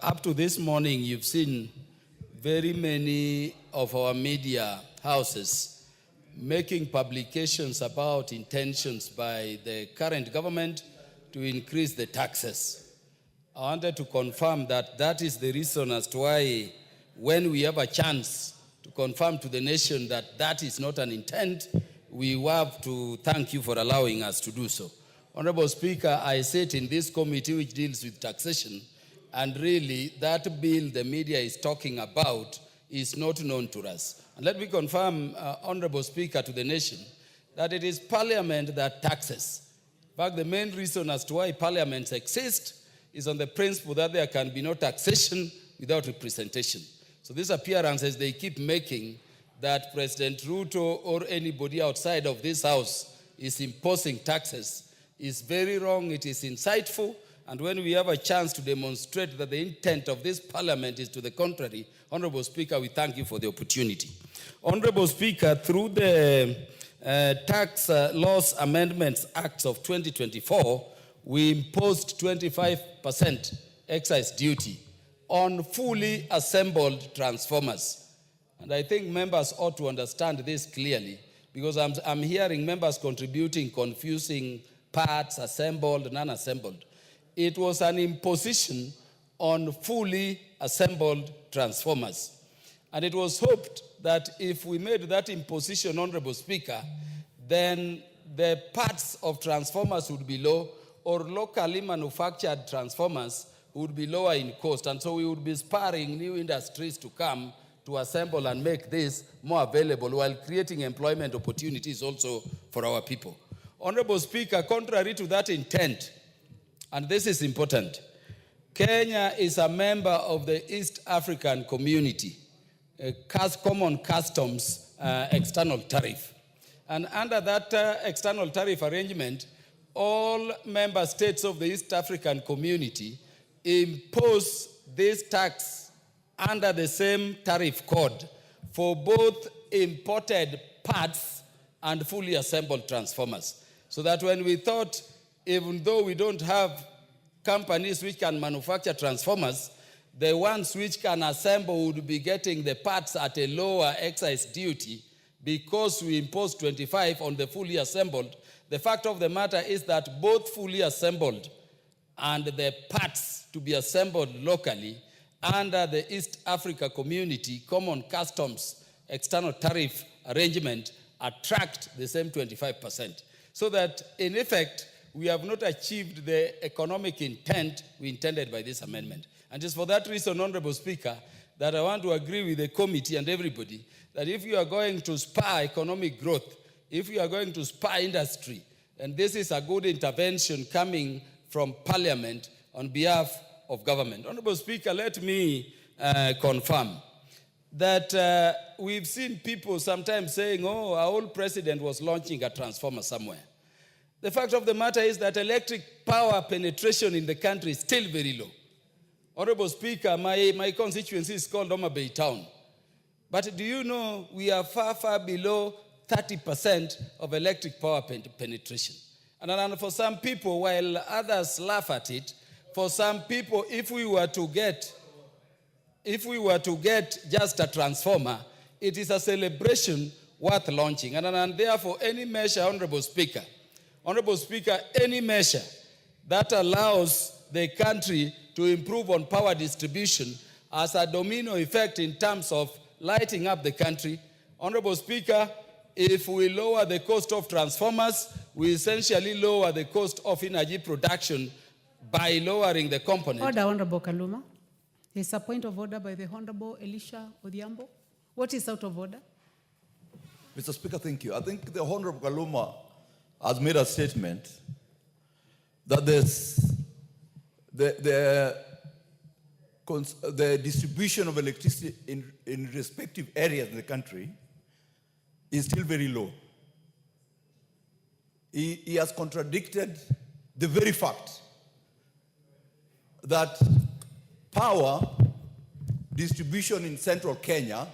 Up to this morning, you've seen very many of our media houses making publications about intentions by the current government to increase the taxes. I wanted to confirm that that is the reason as to why, when we have a chance to confirm to the nation that that is not an intent, we have to thank you for allowing us to do so. Honorable Speaker, I sit in this committee which deals with taxation, and really that bill the media is talking about is not known to us. And let me confirm, Honorable Speaker, to the nation that it is Parliament that taxes. In fact, the main reason as to why parliaments exist is on the principle that there can be no taxation without representation. So these appearances they keep making that President Ruto or anybody outside of this house is imposing taxes is very wrong. It is insightful. And when we have a chance to demonstrate that the intent of this parliament is to the contrary, Honorable Speaker, we thank you for the opportunity. Honorable Speaker, through the Tax Laws Amendments Acts of 2024, we imposed 25% excise duty on fully assembled transformers. And I think members ought to understand this clearly, because I'm hearing members contributing, confusing parts, assembled, non-assembled. It was an imposition on fully assembled transformers. And it was hoped that if we made that imposition, Honorable Speaker, then the parts of transformers would be low, or locally manufactured transformers would be lower in cost. And so we would be spurring new industries to come to assemble and make this more available while creating employment opportunities also for our people. Honorable Speaker, contrary to that intent, and this is important, Kenya is a member of the East African Community, Common Customs External Tariff. And under that external tariff arrangement, all member states of the East African Community impose this tax under the same tariff code for both imported parts and fully assembled transformers. So that when we thought, even though we don't have companies which can manufacture transformers, the ones which can assemble would be getting the parts at a lower excise duty because we impose 25 on the fully assembled. The fact of the matter is that both fully assembled and the parts to be assembled locally under the East Africa Community Common Customs External Tariff Arrangement attract the same 25%. So that, in effect, we have not achieved the economic intent we intended by this amendment. And it's for that reason, Honorable Speaker, that I want to agree with the committee and everybody that if you are going to spur economic growth, if you are going to spur industry, and this is a good intervention coming from Parliament on behalf of government. Honorable Speaker, let me confirm that we've seen people sometimes saying, oh, our old president was launching a transformer somewhere. The fact of the matter is that electric power penetration in the country is still very low. Honorable Speaker, my constituency is called Homa Bay Town. But do you know we are far, far below 30% of electric power penetration? And for some people, while others laugh at it, for some people, if we were to get just a transformer, it is a celebration worth launching. And therefore, any measure, Honorable Speaker, any measure that allows the country to improve on power distribution has a domino effect in terms of lighting up the country. Honorable Speaker, if we lower the cost of transformers, we essentially lower the cost of energy production by lowering the component. Order, Honorable Kaluma. There's a point of order by the Honorable Elisha Odhiambo. What is out of order? Mr. Speaker, thank you. I think the Honorable Kaluma has made a statement that the distribution of electricity in respective areas in the country is still very low. He has contradicted the very fact that power distribution in central Kenya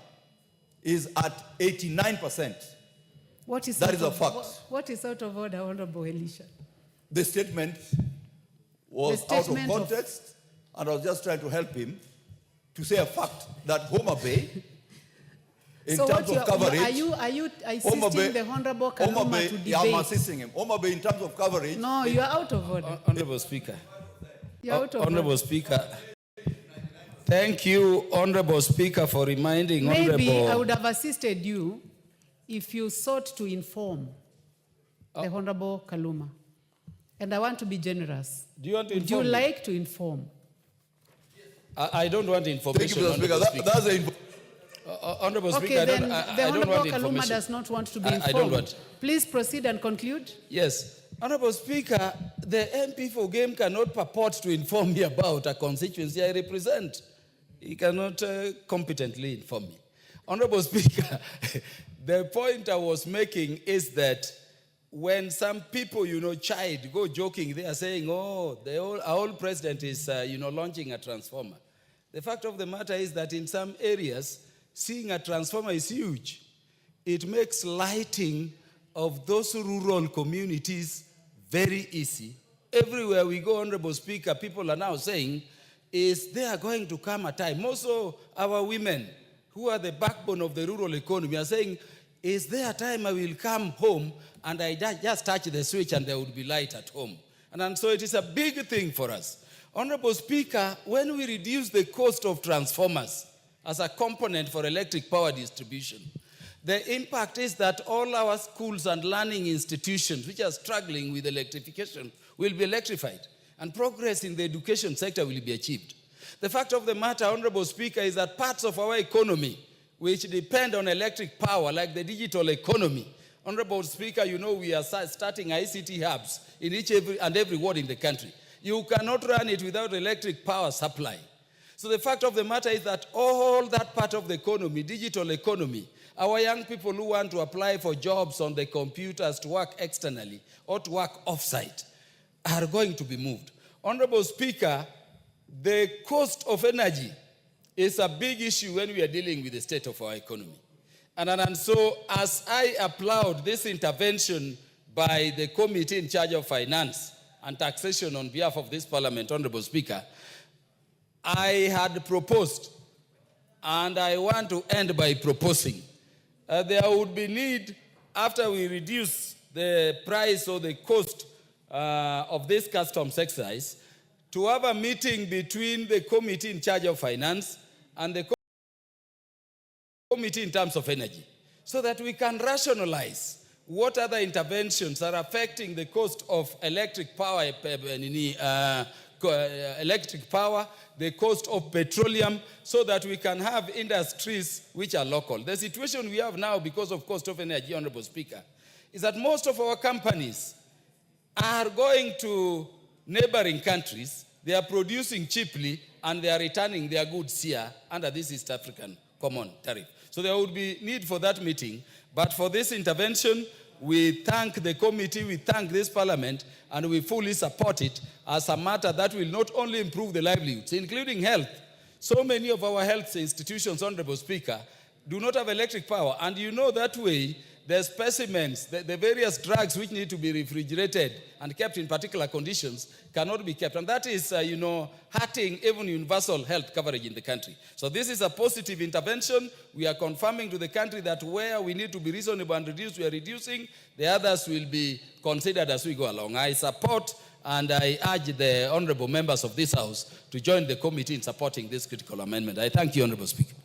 is at 89%. That is a fact. What is out of order, Honorable Elisha? The statement was out of context and I was just trying to help him to say a fact that Homa Bay, in So terms what of coverage, are you assisting the Honorable Homa Kaluma Bay, to yeah, I'm debate? assisting him. Homa Bay, in terms of coverage, No, you are out of order. Honorable Speaker. You're out of Honorable order. Speaker. Thank you, Honorable Speaker, for reminding Maybe Honorable. I would have assisted you if you sought to inform the Honorable Kaluma. And I want to be generous. Do you want to Would you inform me? like to inform? I don't want thank information. you, Mr. Speaker. Honorable Speaker. That's the Honorable Okay, Speaker, then I the don't Honorable want Kaluma information. does not want to be I informed. don't want. Please proceed and conclude. Yes. Honorable Speaker, the MP for Game cannot purport to inform me about a constituency I represent. He cannot competently inform me. Honorable Speaker, the point I was making is that when some people, chide, go joking, they are saying, oh, our old president is, launching a transformer. The fact of the matter is that in some areas, seeing a transformer is huge. It makes lighting of those rural communities very easy. Everywhere we go, Honorable Speaker, people are now saying, is there going to come a time? Also, our women, who are the backbone of the rural economy, are saying, is there a time I will come home and I just touch the switch and there will be light at home? And so it is a big thing for us. Honorable Speaker, when we reduce the cost of transformers as a component for electric power distribution, the impact is that all our schools and learning institutions which are struggling with electrification will be electrified, and progress in the education sector will be achieved. The fact of the matter, Honorable Speaker, is that parts of our economy which depend on electric power, like the digital economy, Honorable Speaker, we are starting ICT hubs in every ward in the country. You cannot run it without electric power supply. So the fact of the matter is that all that part of the economy, digital economy, our young people who want to apply for jobs on the computers to work externally or to work off-site are going to be moved. Honorable Speaker, the cost of energy is a big issue when we are dealing with the state of our economy. And so as I applaud this intervention by the committee in charge of finance and taxation on behalf of this parliament, Honorable Speaker, I had proposed, and I want to end by proposing, there would be need, after we reduce the price or the cost of this customs exercise, to have a meeting between the committee in charge of finance and the committee in terms of energy, so that we can rationalize what other interventions are affecting the cost of electric power, the cost of petroleum, so that we can have industries which are local. The situation we have now because of cost of energy, Honorable Speaker, is that most of our companies are going to neighboring countries, they are producing cheaply, and they are returning their goods here under this East African Common Tariff. So there would be need for that meeting. But for this intervention, we thank the committee, we thank this parliament, and we fully support it as a matter that will not only improve the livelihoods, including health. So many of our health institutions, Honorable Speaker, do not have electric power. And that way, the specimens, the various drugs which need to be refrigerated and kept in particular conditions cannot be kept. And that is, hurting even universal health coverage in the country. So this is a positive intervention. We are confirming to the country that where we need to be reasonable and reduce, we are reducing. The others will be considered as we go along. I support and I urge the honorable members of this House to join the committee in supporting this critical amendment. I thank you, Honorable Speaker.